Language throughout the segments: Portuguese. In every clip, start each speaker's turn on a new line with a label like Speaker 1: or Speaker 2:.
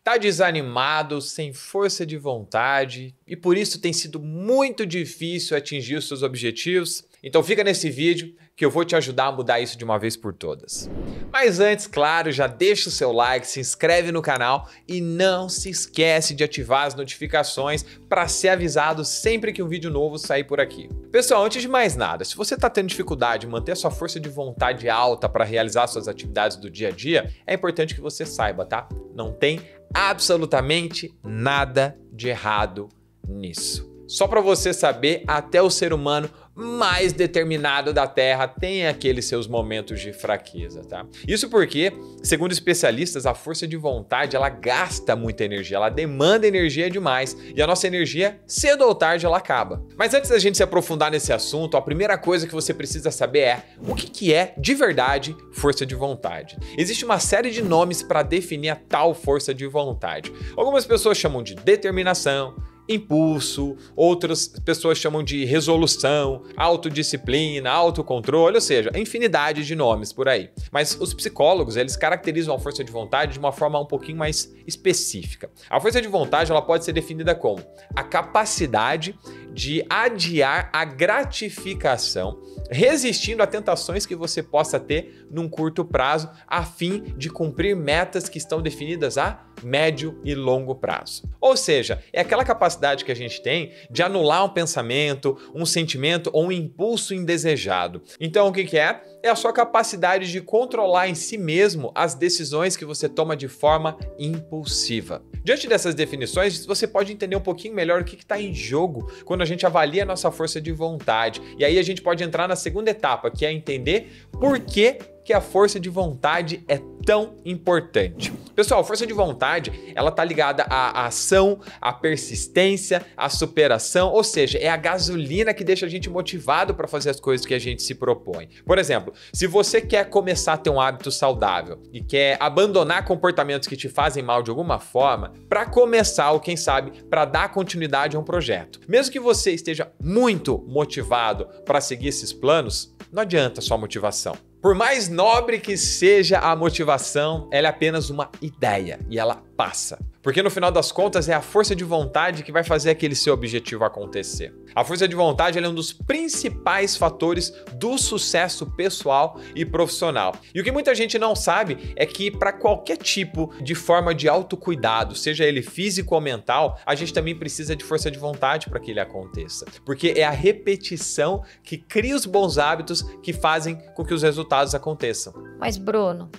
Speaker 1: Tá desanimado, sem força de vontade e por isso tem sido muito difícil atingir os seus objetivos? Então fica nesse vídeo que eu vou te ajudar a mudar isso de uma vez por todas. Mas antes, claro, já deixa o seu like, se inscreve no canal e não se esquece de ativar as notificações para ser avisado sempre que um vídeo novo sair por aqui. Pessoal, antes de mais nada, se você está tendo dificuldade em manter a sua força de vontade alta para realizar suas atividades do dia a dia, é importante que você saiba, tá? Não tem absolutamente nada de errado nisso. Só para você saber, até o ser humano mais determinado da Terra tem aqueles seus momentos de fraqueza, tá? Isso porque, segundo especialistas, a força de vontade, ela gasta muita energia, ela demanda energia demais e a nossa energia, cedo ou tarde, ela acaba. Mas antes da gente se aprofundar nesse assunto, a primeira coisa que você precisa saber é o que é, de verdade, força de vontade. Existe uma série de nomes para definir a tal força de vontade. Algumas pessoas chamam de determinação, impulso, outras pessoas chamam de resolução, autodisciplina, autocontrole, ou seja, infinidade de nomes por aí. Mas os psicólogos, eles caracterizam a força de vontade de uma forma um pouquinho mais específica. A força de vontade, ela pode ser definida como a capacidade de adiar a gratificação, resistindo a tentações que você possa ter num curto prazo, a fim de cumprir metas que estão definidas a médio e longo prazo. Ou seja, é aquela capacidade que a gente tem de anular um pensamento, um sentimento ou um impulso indesejado. Então, o que é? É a sua capacidade de controlar em si mesmo as decisões que você toma de forma impulsiva. Diante dessas definições, você pode entender um pouquinho melhor o que está em jogo quando a gente avalia a nossa força de vontade. E aí a gente pode entrar na segunda etapa, que é entender por que a força de vontade é tão importante. Pessoal, a força de vontade, ela tá ligada à ação, à persistência, à superação, ou seja, é a gasolina que deixa a gente motivado para fazer as coisas que a gente se propõe. Por exemplo, se você quer começar a ter um hábito saudável e quer abandonar comportamentos que te fazem mal de alguma forma, para começar, ou quem sabe, para dar continuidade a um projeto. Mesmo que você esteja muito motivado para seguir esses planos, não adianta só motivação. Por mais nobre que seja a motivação, ela é apenas uma ideia e ela passa. Porque no final das contas é a força de vontade que vai fazer aquele seu objetivo acontecer. A força de vontade ela é um dos principais fatores do sucesso pessoal e profissional. E o que muita gente não sabe é que para qualquer tipo de forma de autocuidado, seja ele físico ou mental, a gente também precisa de força de vontade para que ele aconteça. Porque é a repetição que cria os bons hábitos que fazem com que os resultados aconteçam.
Speaker 2: Mas Bruno,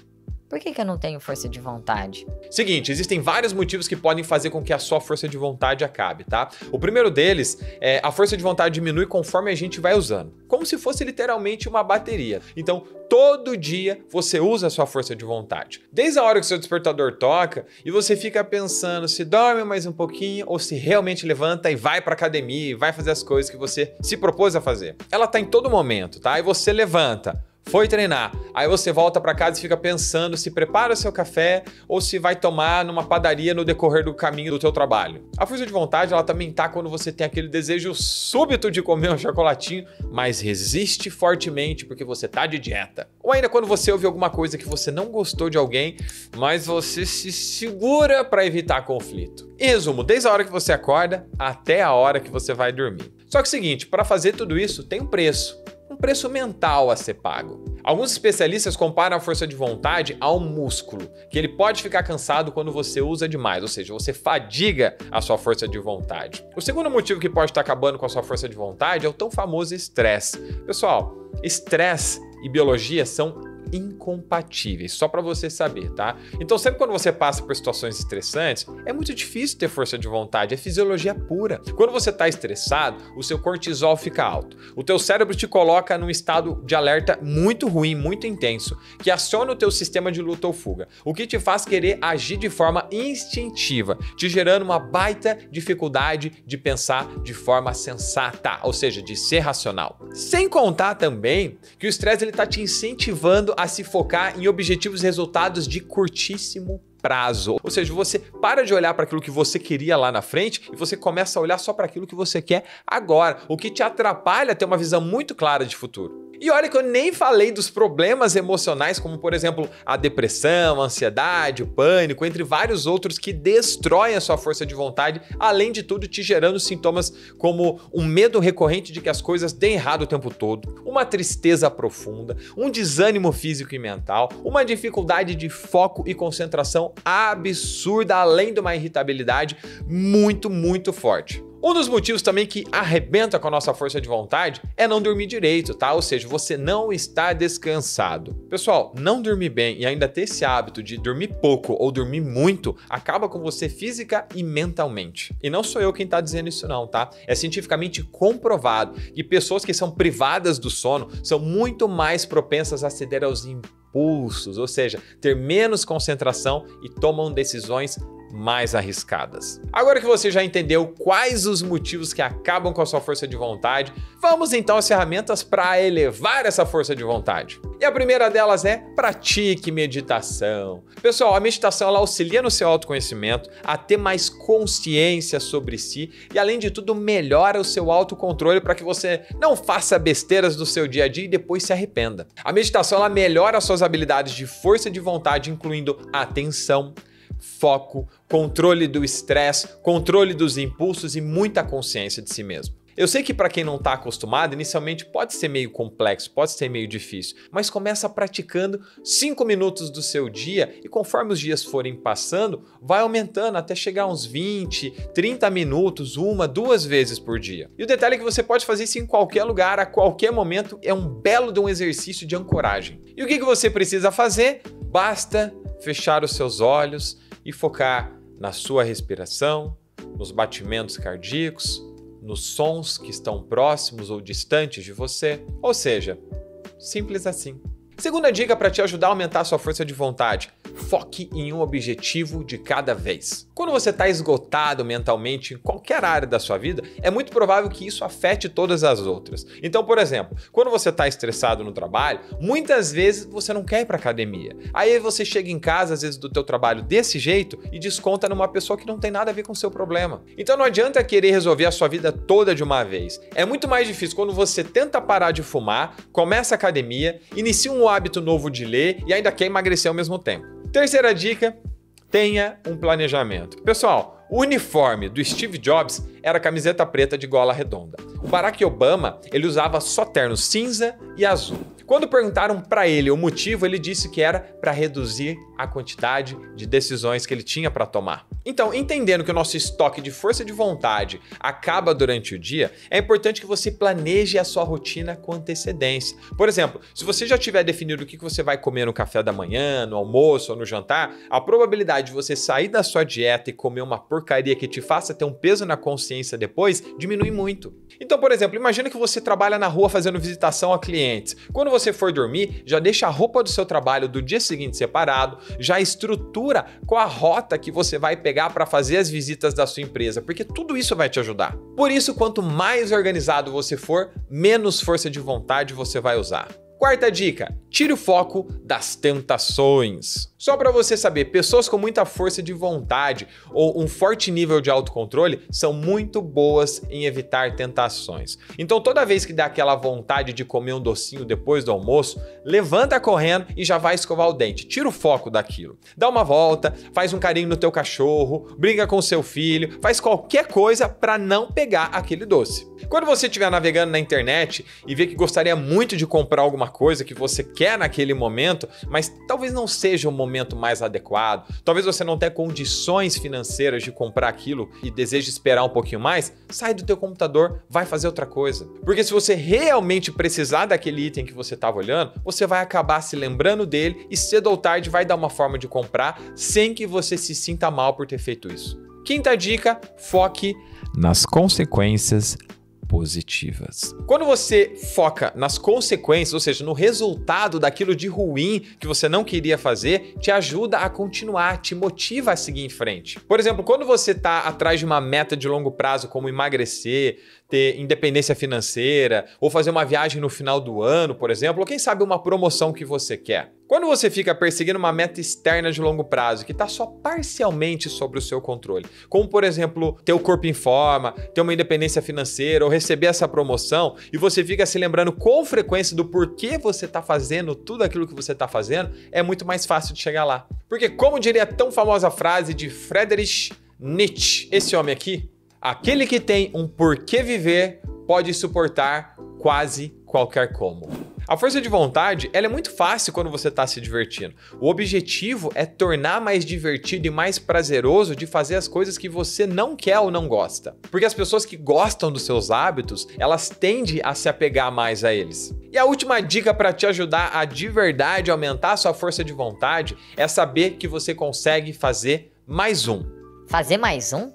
Speaker 2: por que eu não tenho força de vontade?
Speaker 1: Seguinte, existem vários motivos que podem fazer com que a sua força de vontade acabe, tá? O primeiro deles é a força de vontade diminui conforme a gente vai usando, como se fosse literalmente uma bateria. Então, todo dia você usa a sua força de vontade. Desde a hora que o seu despertador toca e você fica pensando se dorme mais um pouquinho ou se realmente levanta e vai pra academia e vai fazer as coisas que você se propôs a fazer. Ela tá em todo momento, tá? E você levanta, foi treinar, aí você volta para casa e fica pensando se prepara o seu café ou se vai tomar numa padaria no decorrer do caminho do teu trabalho. A força de vontade, ela também tá quando você tem aquele desejo súbito de comer um chocolatinho, mas resiste fortemente porque você tá de dieta. Ou ainda quando você ouve alguma coisa que você não gostou de alguém, mas você se segura para evitar conflito. Em resumo, desde a hora que você acorda até a hora que você vai dormir. Só que é o seguinte, para fazer tudo isso tem um preço mental a ser pago. Alguns especialistas comparam a força de vontade a um músculo, que ele pode ficar cansado quando você usa demais, ou seja, você fadiga a sua força de vontade. O segundo motivo que pode estar acabando com a sua força de vontade é o tão famoso estresse. Pessoal, estresse e biologia são incompatíveis, só para você saber, tá? Então sempre quando você passa por situações estressantes, é muito difícil ter força de vontade, é fisiologia pura. Quando você tá estressado, o seu cortisol fica alto. O teu cérebro te coloca num estado de alerta muito ruim, muito intenso, que aciona o teu sistema de luta ou fuga, o que te faz querer agir de forma instintiva, te gerando uma baita dificuldade de pensar de forma sensata, ou seja, de ser racional. Sem contar também que o estresse ele tá te incentivando a se focar em objetivos e resultados de curtíssimo prazo. Ou seja, você para de olhar para aquilo que você queria lá na frente e você começa a olhar só para aquilo que você quer agora, o que te atrapalha a ter uma visão muito clara de futuro. E olha que eu nem falei dos problemas emocionais, como por exemplo a depressão, a ansiedade, o pânico, entre vários outros que destroem a sua força de vontade, além de tudo te gerando sintomas como um medo recorrente de que as coisas deem errado o tempo todo, uma tristeza profunda, um desânimo físico e mental, uma dificuldade de foco e concentração absurda, além de uma irritabilidade muito forte. Um dos motivos também que arrebenta com a nossa força de vontade é não dormir direito, tá? Ou seja, você não está descansado. Pessoal, não dormir bem e ainda ter esse hábito de dormir pouco ou dormir muito acaba com você física e mentalmente. E não sou eu quem está dizendo isso não, tá? É cientificamente comprovado que pessoas que são privadas do sono são muito mais propensas a ceder aos impulsos, ou seja, ter menos concentração e tomam decisões mais arriscadas. Agora que você já entendeu quais os motivos que acabam com a sua força de vontade, vamos então às ferramentas para elevar essa força de vontade. E a primeira delas é pratique meditação. Pessoal, a meditação ela auxilia no seu autoconhecimento a ter mais consciência sobre si e, além de tudo, melhora o seu autocontrole para que você não faça besteiras do seu dia a dia e depois se arrependa. A meditação ela melhora as suas habilidades de força de vontade, incluindo atenção, foco, controle do estresse, controle dos impulsos e muita consciência de si mesmo. Eu sei que para quem não está acostumado, inicialmente pode ser meio complexo, pode ser meio difícil, mas começa praticando 5 minutos do seu dia e conforme os dias forem passando, vai aumentando até chegar a uns 20, 30 minutos, 1, 2 vezes por dia. E o detalhe é que você pode fazer isso em qualquer lugar, a qualquer momento, é um belo de um exercício de ancoragem. E o que você precisa fazer? Basta fechar os seus olhos e focar na sua respiração, nos batimentos cardíacos, nos sons que estão próximos ou distantes de você. Ou seja, simples assim. Segunda dica para te ajudar a aumentar a sua força de vontade: foque em um objetivo de cada vez. Quando você está esgotado mentalmente em qualquer área da sua vida, é muito provável que isso afete todas as outras. Então, por exemplo, quando você está estressado no trabalho, muitas vezes você não quer ir para academia. Aí você chega em casa, às vezes do teu trabalho desse jeito e desconta numa pessoa que não tem nada a ver com o seu problema. Então não adianta querer resolver a sua vida toda de uma vez. É muito mais difícil quando você tenta parar de fumar, começa a academia, inicia um hábito novo de ler e ainda quer emagrecer ao mesmo tempo. Terceira dica, tenha um planejamento. Pessoal, o uniforme do Steve Jobs era camiseta preta de gola redonda. O Barack Obama, ele usava só terno cinza e azul. Quando perguntaram para ele o motivo, ele disse que era para reduzir a quantidade de decisões que ele tinha para tomar. Então, entendendo que o nosso estoque de força de vontade acaba durante o dia, é importante que você planeje a sua rotina com antecedência. Por exemplo, se você já tiver definido o que você vai comer no café da manhã, no almoço ou no jantar, a probabilidade de você sair da sua dieta e comer uma porcaria que te faça ter um peso na consciência depois diminui muito. Então, por exemplo, imagina que você trabalha na rua fazendo visitação a clientes. Quando você for dormir, já deixa a roupa do seu trabalho do dia seguinte separado, já estrutura qual a rota que você vai pegar para fazer as visitas da sua empresa, porque tudo isso vai te ajudar. Por isso, quanto mais organizado você for, menos força de vontade você vai usar. Quarta dica, tire o foco das tentações. Só para você saber, pessoas com muita força de vontade ou um forte nível de autocontrole são muito boas em evitar tentações. Então toda vez que dá aquela vontade de comer um docinho depois do almoço, levanta correndo e já vai escovar o dente. Tira o foco daquilo. Dá uma volta, faz um carinho no teu cachorro, brinca com seu filho, faz qualquer coisa para não pegar aquele doce. Quando você estiver navegando na internet e ver que gostaria muito de comprar alguma coisa que você quer naquele momento, mas talvez não seja o momento mais adequado, talvez você não tenha condições financeiras de comprar aquilo e deseja esperar um pouquinho mais, sai do teu computador, vai fazer outra coisa. Porque se você realmente precisar daquele item que você estava olhando, você vai acabar se lembrando dele e cedo ou tarde vai dar uma forma de comprar sem que você se sinta mal por ter feito isso. Quinta dica, foque nas consequências positivas. Quando você foca nas consequências, ou seja, no resultado daquilo de ruim que você não queria fazer, te ajuda a continuar, te motiva a seguir em frente. Por exemplo, quando você está atrás de uma meta de longo prazo, como emagrecer, ter independência financeira, ou fazer uma viagem no final do ano, por exemplo, ou quem sabe uma promoção que você quer. Quando você fica perseguindo uma meta externa de longo prazo, que está só parcialmente sobre o seu controle, como por exemplo, ter o corpo em forma, ter uma independência financeira ou receber essa promoção, e você fica se lembrando com frequência do porquê você está fazendo tudo aquilo que você está fazendo, é muito mais fácil de chegar lá. Porque como diria a tão famosa frase de Friedrich Nietzsche, esse homem aqui, aquele que tem um porquê viver pode suportar quase qualquer como. A força de vontade, ela é muito fácil quando você está se divertindo. O objetivo é tornar mais divertido e mais prazeroso de fazer as coisas que você não quer ou não gosta. Porque as pessoas que gostam dos seus hábitos, elas tendem a se apegar mais a eles. E a última dica para te ajudar a de verdade aumentar a sua força de vontade é saber que você consegue fazer mais um.
Speaker 2: Fazer mais um?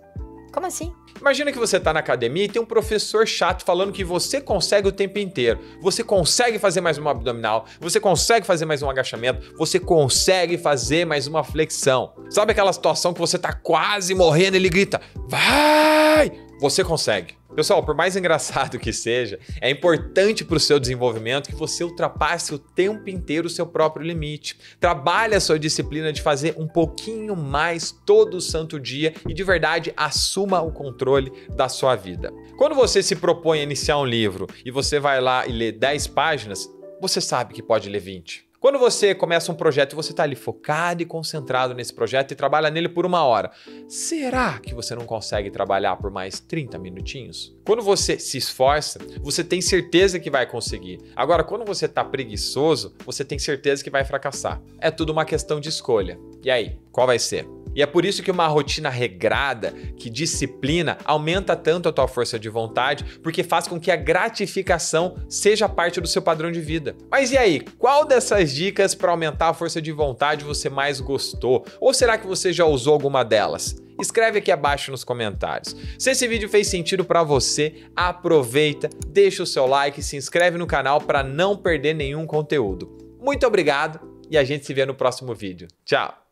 Speaker 2: Como assim?
Speaker 1: Imagina que você está na academia e tem um professor chato falando que você consegue o tempo inteiro. Você consegue fazer mais um abdominal, você consegue fazer mais um agachamento, você consegue fazer mais uma flexão. Sabe aquela situação que você está quase morrendo e ele grita, vai! Você consegue. Pessoal, por mais engraçado que seja, é importante para o seu desenvolvimento que você ultrapasse o tempo inteiro o seu próprio limite. Trabalhe a sua disciplina de fazer um pouquinho mais todo santo dia e de verdade assuma o controle da sua vida. Quando você se propõe a iniciar um livro e você vai lá e lê 10 páginas, você sabe que pode ler 20. Quando você começa um projeto e você está ali focado e concentrado nesse projeto e trabalha nele por 1 hora, será que você não consegue trabalhar por mais 30 minutinhos? Quando você se esforça, você tem certeza que vai conseguir. Agora, quando você está preguiçoso, você tem certeza que vai fracassar. É tudo uma questão de escolha. E aí, qual vai ser? E é por isso que uma rotina regrada, que disciplina, aumenta tanto a tua força de vontade, porque faz com que a gratificação seja parte do seu padrão de vida. Mas e aí, qual dessas dicas para aumentar a força de vontade você mais gostou? Ou será que você já usou alguma delas? Escreve aqui abaixo nos comentários. Se esse vídeo fez sentido para você, aproveita, deixa o seu like e se inscreve no canal para não perder nenhum conteúdo. Muito obrigado e a gente se vê no próximo vídeo. Tchau!